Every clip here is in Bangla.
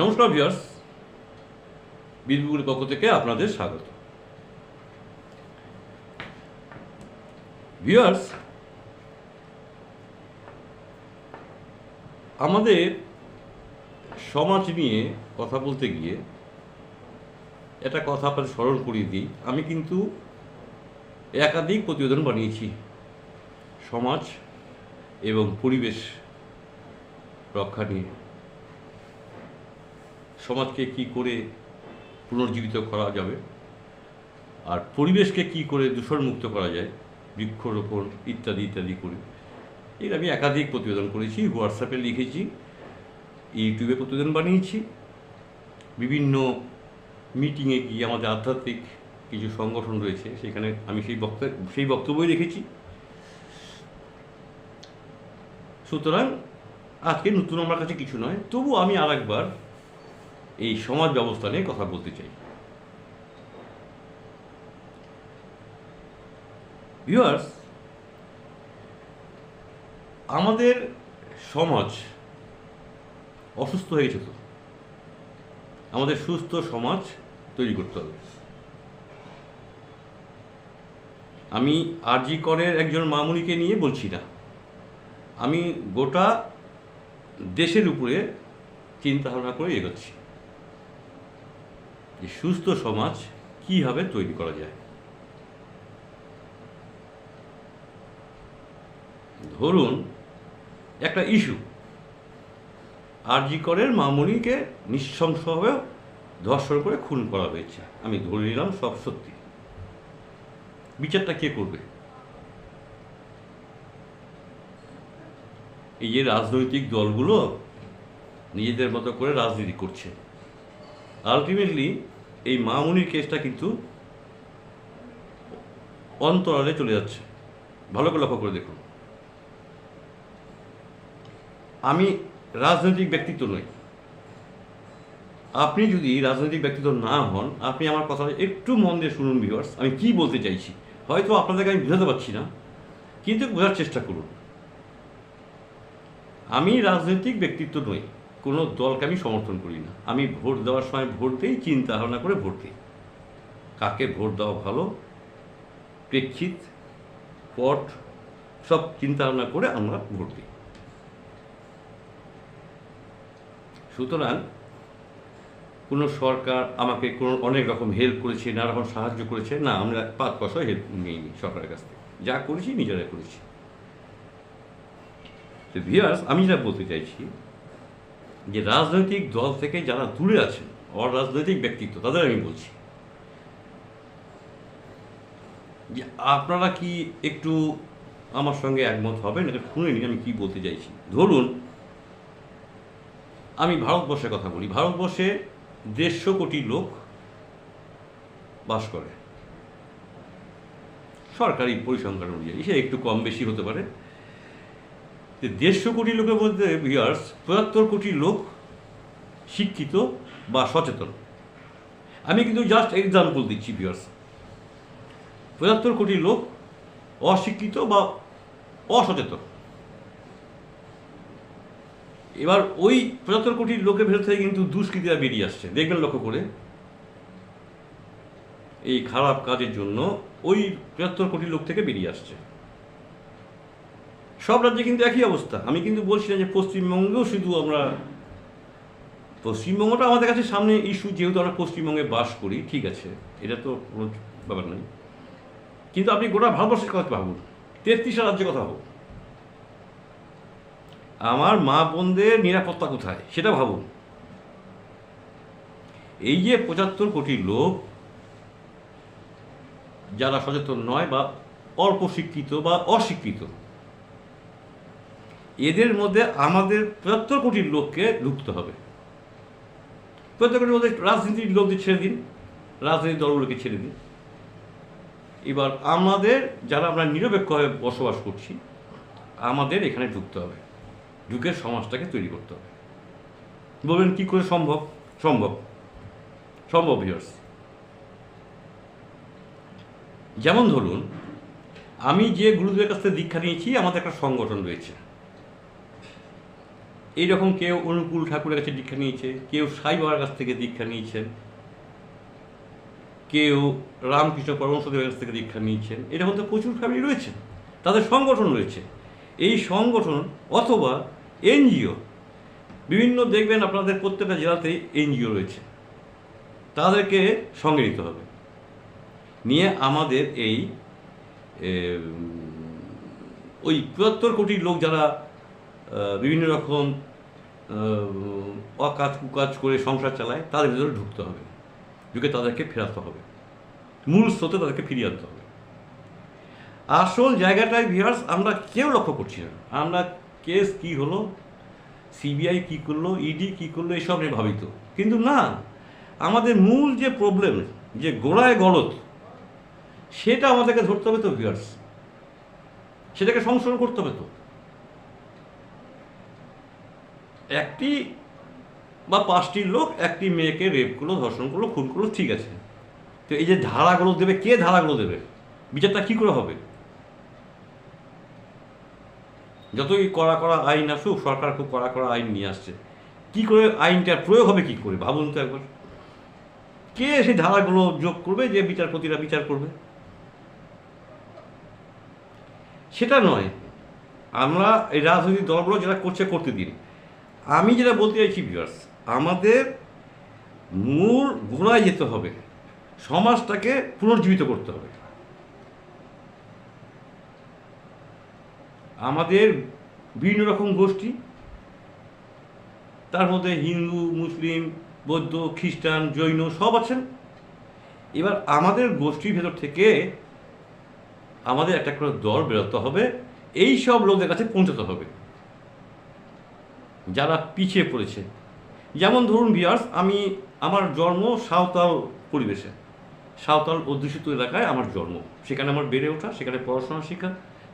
নমস্কার ভিউয়ার্স, বীরভূমের পক্ষ থেকে আপনাদের স্বাগত। ভিউয়ার্স, আমাদের সমাজ নিয়ে কথা বলতে গিয়ে একটা কথা আপনাদের স্মরণ করিয়ে দিই। আমি কিন্তু একাধিক প্রতিবেদন বানিয়েছি সমাজ এবং পরিবেশ রক্ষা নিয়ে। সমাজকে কি করে পুনর্জীবিত করা যাবে আর পরিবেশকে কি করে দূষণমুক্ত করা যায়, বৃক্ষরোপণ ইত্যাদি ইত্যাদি করে এর আমি একাধিক প্রতিবেদন করেছি, হোয়াটসঅ্যাপে লিখেছি, ইউটিউবে প্রতিবেদন বানিয়েছি, বিভিন্ন মিটিংয়ে গিয়ে আমাদের আধ্যাত্মিক কিছু সংগঠন রয়েছে সেখানে আমি সেই বক্তব্যই রেখেছি। সুতরাং আজকে নতুন আমার কাছে কিছু নয়, তবু আমি আরেকবার এই সমাজ ব্যবস্থা নিয়ে কথা বলতে চাই। ভিউয়ার্স, আমাদের সমাজ অসুস্থ হয়ে গেছে, তো আমাদের সুস্থ সমাজ তৈরি করতে হবে। আমি আরজি করের একজন মামুনিকে নিয়ে বলছি না, আমি গোটা দেশের উপরে চিন্তা ভাবনা করে এগোচ্ছি যে সুস্থ সমাজ কীভাবে তৈরি করা যায়। ধরুন একটা ইস্যু, আরজি করের মামুনিকে নৃশংসভাবে ধর্ষণ করে খুন করা হয়েছে, আমি ধরে নিলাম সব সত্যি। বিচারটা কে করবে? এই যে রাজনৈতিক দলগুলো নিজেদের মতো করে রাজনীতি করছে, আলটিমেটলি এই মামুনির কেসটা কিন্তু অন্তরালে চলে যাচ্ছে। ভালো করে লক্ষ্য করে দেখুন। আমি রাজনৈতিক ব্যক্তিত্ব নই, আপনি যদি রাজনৈতিক ব্যক্তিত্ব না হন, আপনি আমার কথা একটু মন দিয়ে শুনুন ভিউয়ার্স, আমি কি বলতে চাইছি। হয়তো আপনাদেরকে আমি বোঝাতে পারছি না, কিন্তু বোঝার চেষ্টা করুন। আমি রাজনৈতিক ব্যক্তিত্ব নই, কোনো দলকে আমি সমর্থন করি না। আমি ভোট দেওয়ার সময় ভোট দিই চিন্তা ভাবনা করে ভোট দিই, কাকে ভোট দেওয়া ভালো, প্রেক্ষিত, পট সব চিন্তা ভাবনা করে আমরা ভোট দিই। সুতরাং কোনো সরকার আমাকে কোনো অনেক রকম হেল্প করেছে, নানা রকম সাহায্য করেছে না, আমরা 5 পয়সা হেল্প নিইনি সরকারের কাছ থেকে, যা করেছি নিজেরাই করেছি। তো ভিউয়ার্স, আমি যা বলতে চাইছি যে রাজনৈতিক দল থেকে যারা দূরে আছেন, অরাজনৈতিক ব্যক্তিত্ব, তাদের আমি বলছি যে আপনারা কি একটু আমার সঙ্গে একমত হবেন, এটা শুনে নিন আমি কি বলতে চাইছি। ধরুন আমি ভারতবর্ষের কথা বলি। ভারতবর্ষে 150 কোটি লোক বাস করে, সরকারি পরিসংখ্যান অনুযায়ী, সে একটু কম বেশি হতে পারে। 150 কোটি লোকের মধ্যে ভিউয়ার্স 75 কোটি লোক শিক্ষিত বা সচেতন। আমি কিন্তু জাস্ট এক্সাম্পল দিচ্ছি ভিউয়ার্স। 75 কোটি লোক অশিক্ষিত বা অসচেতন। এবার ওই 75 কোটি লোকের ভেতর থেকে কিন্তু দুষ্কৃতীরা বেরিয়ে আসছে, দেখবেন লক্ষ্য করে। এই খারাপ কাজের জন্য ওই 75 কোটি লোক থেকে বেরিয়ে আসছে। সব রাজ্যে কিন্তু একই অবস্থা। আমি কিন্তু বলছি না যে পশ্চিমবঙ্গেও শুধু আমরা, পশ্চিমবঙ্গটা আমাদের কাছে সামনে ইস্যু, যেহেতু আমরা পশ্চিমবঙ্গে বাস করি, ঠিক আছে, এটা তো কোনো ব্যাপার নয়। কিন্তু আপনি গোটা ভারতবর্ষের কথা ভাবুন, 33টা রাজ্যের কথা ভাবুন, আমার মা বোনদের নিরাপত্তা কোথায় সেটা ভাবুন। এই যে 75 কোটি লোক যারা সচেতন নয় বা অল্প শিক্ষিত বা অশিক্ষিত, এদের মধ্যে আমাদের 75 কোটি লোককে ঢুকতে হবে। 75 কোটির মধ্যে রাজনীতির লোকদের ছেড়ে দিন, রাজনীতির দলগুলোকে ছেড়ে দিন। এবার আমাদের যারা আমরা নিরপেক্ষভাবে বসবাস করছি, আমাদের এখানে ঢুকতে হবে, ঢুকে সমাজটাকে তৈরি করতে হবে। বলবেন কি করে সম্ভব? সম্ভব, সম্ভব ভিউয়ার্স। যেমন ধরুন, আমি যে গুরুদেবের কাছ থেকে দীক্ষা নিয়েছি, আমাদের একটা সংগঠন রয়েছে, এইরকম কেউ অনুকূল ঠাকুরের কাছে দীক্ষা নিয়েছে, কেউ সাই বাবার কাছ থেকে দীক্ষা নিয়েছেন, কেউ রামকৃষ্ণ পরমহংসদেবের কাছ থেকে দীক্ষা নিয়েছেন। এরকম তো প্রচুর ফ্যামিলি রয়েছে, তাদের সংগঠন রয়েছে। এই সংগঠন অথবা এনজিও, বিভিন্ন দেখবেন আপনাদের প্রত্যেকটা জেলাতেই এনজিও রয়েছে, তাদেরকে সঙ্গে নিতে হবে, নিয়ে আমাদের এই ওই ৭৫ কোটি লোক যারা বিভিন্ন রকম অকাজ কুকাজ করে সংসার চালায়, তাদের ভিতরে ঢুকতে হবে, ঢুকে তাদেরকে ফেরাতে হবে, মূল স্রোতে তাদেরকে ফিরিয়ে আনতে হবে। আসল জায়গাটায় ভিউয়ার্স আমরা কেউ লক্ষ্য করছি না। আমরা কেস কি হলো, সিবিআই কি করলো, ইডি কি করলো, এসব নিয়ে ভাবিত, কিন্তু না, আমাদের মূল যে প্রবলেম, যে গোড়ায় গলদ, সেটা আমাদেরকে ধরতে হবে তো ভিউয়ার্স, সেটাকে সংশোধন করতে হবে তো। একটি বা ৫টি লোক একটি মেয়েকে রেপ করলো, ধর্ষণ করলো, খুন করলো, ঠিক আছে, তো এই যে ধারাগুলো দেবে, কে ধারাগুলো দেবে, বিচারটা কী করে হবে? যতই কড়া কড়া আইন আসুক, সরকার খুব কড়া কড়া আইন নিয়ে আসছে, কী করে আইনটার প্রয়োগ হবে, কী করে ভাবুন তো একবার। কে সেই ধারাগুলো যোগ করবে যে বিচারপতিরা বিচার করবে? সেটা নয়, আমরা এই রাজনৈতিক দলগুলো যেটা করছে করতে দিন। আমি যেটা বলতে চাইছি ভিউয়ার্স, আমাদের মূল গোড়ায় যেতে হবে, সমাজটাকে পুনর্জীবিত করতে হবে। আমাদের বিভিন্ন রকম গোষ্ঠী, তার মধ্যে হিন্দু, মুসলিম, বৌদ্ধ, খ্রিস্টান, জৈন সব আছেন। এবার আমাদের গোষ্ঠীর ভেতর থেকে আমাদের একটা করে দল বেরোতে হবে, এই সব লোকদের কাছে পৌঁছাতে হবে যারা পিছিয়ে পড়েছে। যেমন ধরুন ভিউয়ার্স, আমার জন্ম সাঁওতাল পরিবেশে, সাঁওতাল অধ্যুষিত এলাকায় আমার জন্ম, সেখানে আমার বেড়ে ওঠা, সেখানে পড়াশোনা শেখা,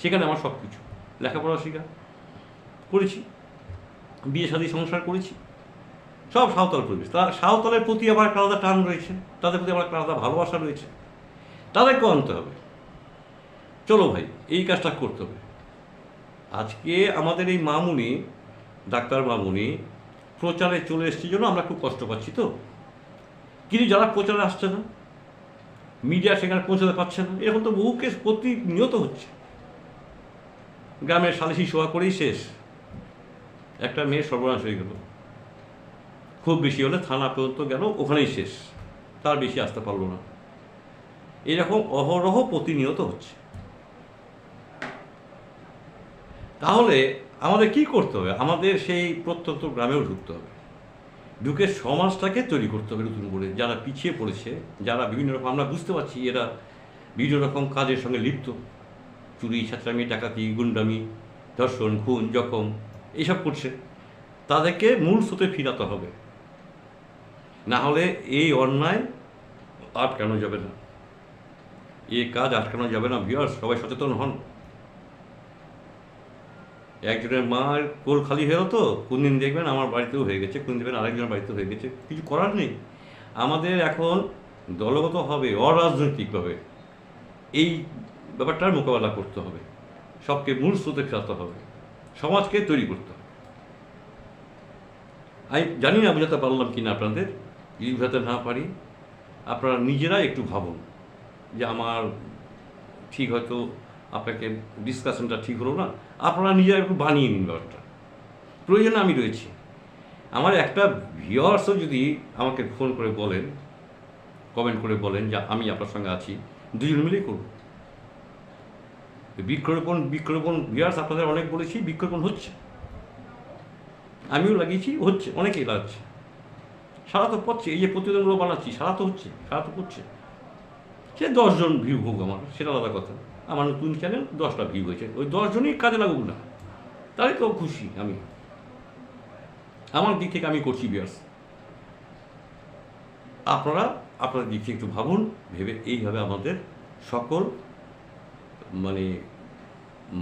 সেখানে আমার সব কিছু লেখাপড়া শেখা করেছি, বিয়ে শাদী সংসার করেছি, সব সাঁওতাল পরিবেশ। সাঁওতালের প্রতি আমার একটা আলাদা টান রয়েছে, তাদের প্রতি আমার একটা আলাদা ভালোবাসা রয়েছে, তাদেরকেও আনতে হবে। চলো ভাই, এই কাজটা করতে হবে। আজকে আমাদের এই মামুনি, ডাক্তার মামুনি প্রচারে চলে এসছে জন্য আমরা খুব কষ্ট পাচ্ছি তো, কিন্তু যারা প্রচারে আসছে না, মিডিয়া সেখানে পৌঁছাতে পারছে না, এরকম তো বহু কেস প্রতিনিয়ত হচ্ছে। গ্রামের সালিশি সভা করেই শেষ, একটা মেয়ে সর্বনাশ হয়ে গেল, খুব বেশি হলে থানা পর্যন্ত গেল, ওখানেই শেষ, তার বেশি আসতে পারলো না। এরকম অহরহ প্রতিনিয়ত হচ্ছে। তাহলে আমাদের কি করতে হবে? আমাদের সেই প্রত্যন্ত গ্রামেও ঢুকতে হবে, ঢুকে সমাজটাকে তৈরি করতে হবে নতুন করে। যারা পিছিয়ে পড়েছে, যারা বিভিন্ন রকম, আমরা বুঝতে পারছি এরা বিভিন্ন রকম কাজের সঙ্গে লিপ্ত, চুরি, ছাত্রামি, ডাকাতি, গুন্ডামি, ধর্ষণ, খুন, জখম এইসব করছে, তাদেরকে মূল স্রোতে ফিরাতে হবে, না হলে এই অন্যায় আটকানো যাবে না, এই কাজ আটকানো যাবে না। ভিউয়ার্স, সবাই সচেতন হন। একজনের মার কোল খালি হয়ে তো, কোন দিন দেখবেন আমার বাড়িতেও হয়ে গেছে, কোন দেখবেন আরেকজনের বাড়িতেও হয়ে গেছে, কিছু করার নেই। আমাদের এখন দলগতভাবে, অরাজনৈতিকভাবে এই ব্যাপারটার মোকাবেলা করতে হবে, সবকে মূল স্রোতে ফেরাতে হবে, সমাজকে তৈরি করতে হবে। আমি জানি না বোঝাতে পারলাম কি না আপনাদের, যদি বোঝাতে না পারি আপনারা নিজেরাই একটু ভাবুন যে আমার ঠিক হয়তো আপনাকে ডিসকাশনটা ঠিক হলো না, আপনারা নিজেরা একটু বানিয়ে নিন ব্যাপারটা। প্রয়োজনে আমি রয়েছি। আমার একটা ভিউয়ার্সও যদি আমাকে ফোন করে বলেন, কমেন্ট করে বলেন যে আমি আপনার সঙ্গে আছি, দুজন মিলেই করব। বৃক্ষরোপণ ভিউয়ার্স আপনাদের অনেক বলেছি, বৃক্ষরোপণ হচ্ছে, আমিও লাগিয়েছি, হচ্ছে, অনেকেই লাগছে, সারা তো পাচ্ছে। এই যে প্রতিবেদনগুলো বানাচ্ছি, সারা তো হচ্ছে, সারা তো করছে। সে 10 জন ভিউ হোক আমার, সেটা আলাদা কথা। আমার নতুন চ্যানেল 10টা ভিউ হয়েছে, ওই 10 জনই কাজে লাগুক না, তাই তো খুশি আমি। আমার দিক থেকে আমি করছি ভিউয়ার্স, আপনারা আপনাদের দিক থেকে একটু ভাবুন, ভেবে এইভাবে আমাদের সকল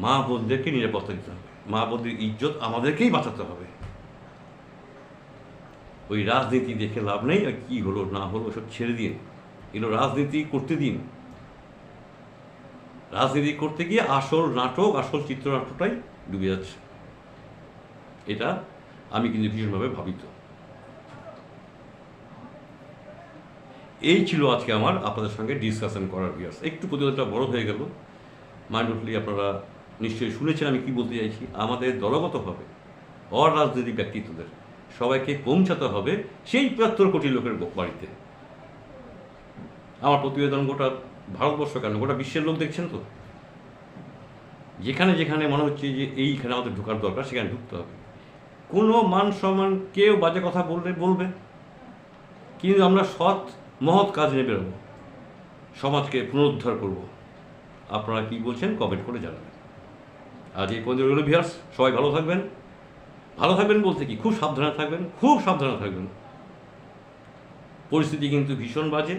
মা বোনদেরকে নিরাপত্তা দিতে হবে, মা বোনদের ইজ্জত আমাদেরকেই বাঁচাতে হবে। ওই রাজনীতি দেখে লাভ নেই, আর কী হলো না হলো সব ছেড়ে দিন, এগুলো রাজনীতি করতে দিন। রাজনীতি করতে গিয়ে আসল নাটক, আসল চিত্রনাট্যটাই ডুবে যাচ্ছে। এটা আমি কিন্তু ভীষণভাবে ভাবিত। এই ছিল আজকে আমার আপনাদের সঙ্গে ডিসকাশন করার ভিউয়ার্স। একটু প্রতিবেদনটা বড় হয়ে গেল, মাইন্ডফুলি আপনারা নিশ্চয়ই শুনেছেন আমি কি বলতে চাইছি। আমাদের দলগতভাবে অরাজনৈতিক ব্যক্তিত্বদের সবাইকে পৌঁছাতে হবে সেই ৭৫ কোটি লোকের বাড়িতে। আমার প্রতিবেদন গোটা ভারতবর্ষ কেন, গোটা বিশ্বের লোক দেখছেন তো। যেখানে যেখানে মনে হচ্ছে যে এইখানে আমাদের ঢোকার দরকার, সেখানে ঢুকতে হবে। কোনো মান সম্মান, কেউ বাজে কথা বলবে, কিন্তু আমরা সৎ মহৎ কাজ নিয়ে বেরোবো, সমাজকে পুনরুদ্ধার করব। আপনারা কি বলছেন কমেন্ট করে জানাবেন। আজ এই পর্যন্ত রইল ভিউয়ার্স, সবাই ভালো থাকবেন। ভালো থাকবেন বলতে কি, খুব সাবধানে থাকবেন, খুব সাবধানে থাকবেন। পরিস্থিতি কিন্তু ভীষণ বাজে,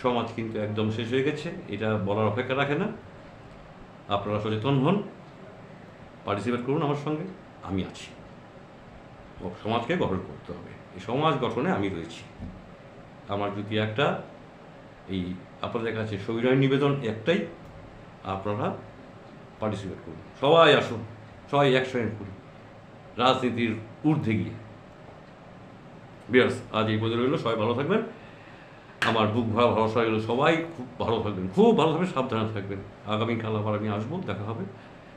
সমাজ কিন্তু একদম শেষ হয়ে গেছে, এটা বলার অপেক্ষা রাখে না। আপনারা সচেতন হন, পার্টিসিপেট করুন আমার সঙ্গে, আমি আছি। সমাজকে গঠন করতে হবে, এই সমাজ গঠনে আমি রয়েছি। আমার যদি একটা এই আপনাদের কাছে সবিনয় নিবেদন একটাই, আপনারা পার্টিসিপেট করুন, সবাই আসুন, সবাই একসঙ্গে করি রাজনীতির ঊর্ধ্বে গিয়ে। বিয়ার্স, আজ এই পর্যন্ত রইল, সবাই ভালো থাকবেন। আমার বুক ভরা ভরসা রইল, সবাই খুব ভালো থাকবেন, খুব ভালো থাকবেন, সাবধানে থাকবেন। আগামীকাল আবার আমি আসবো, দেখা হবে।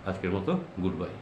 আজকের মতো গুড বাই।